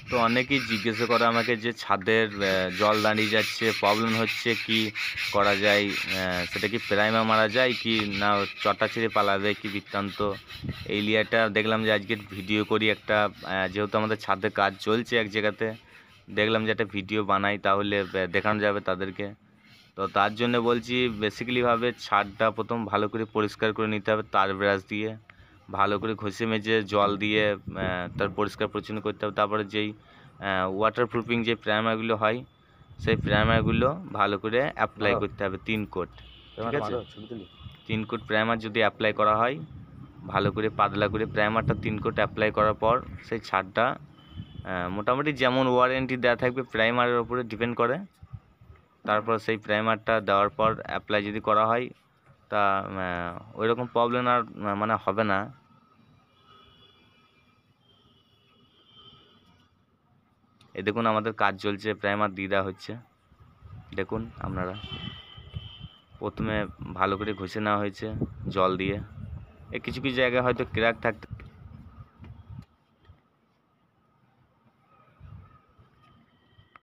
তো অনেকেই জিজ্ঞাসা করে আমাকে যে ছাদের জল দাঁড়িয়ে যাচ্ছে, প্রবলেম হচ্ছে, কি করা যায়? সেটা কি প্রাইমার মারা যায় কি না চটা ছেড়ে পালাবে, কি বৃত্তান্ত? এই লিয়াটা দেখলাম যে আজকে ভিডিও করি একটা, যেহেতু আমাদের ছাদে কাজ চলছে এক জায়গাতে, দেখলাম যে একটা ভিডিও বানাই, তাহলে দেখানো যাবে তাদেরকে। তো তার জন্য বলছি, বেসিক্যালিভাবে ছাদটা প্রথম ভালো করে পরিষ্কার করে নিতে হবে তার ব্রাশ দিয়ে, ভালো করে ঘষে মেজে জল দিয়ে তার পরিষ্কার পরিচ্ছন্ন করতে হবে। তারপরে যেই ওয়াটারপ্রুফিং যে প্রাইমারগুলো হয়, সেই প্রাইমারগুলো ভালো করে অ্যাপ্লাই করতে হবে 3 কোট। ঠিক আছে, 3 কোট প্রাইমার যদি অ্যাপ্লাই করা হয়, ভালো করে পাতলা করে প্রাইমারটা 3 কোট অ্যাপ্লাই করার পর সেই ছাদটা মোটামুটি যেমন ওয়ারেন্টি দেওয়া থাকবে প্রাইমারের ওপরে ডিপেন্ড করে। তারপর সেই প্রাইমারটা দেওয়ার পর অ্যাপ্লাই যদি করা হয়, তা ওই রকম প্রবলেম আর মানে হবে না। এই দেখুন আমাদের কাজ চলছে, প্রাইমার দিয়ে দেওয়া হচ্ছে, দেখুন আপনারা। প্রথমে ভালো করে ঘষে নেওয়া হয়েছে জল দিয়ে। কিছু কিছু জায়গায় হয়তো ক্র্যাক থাকতে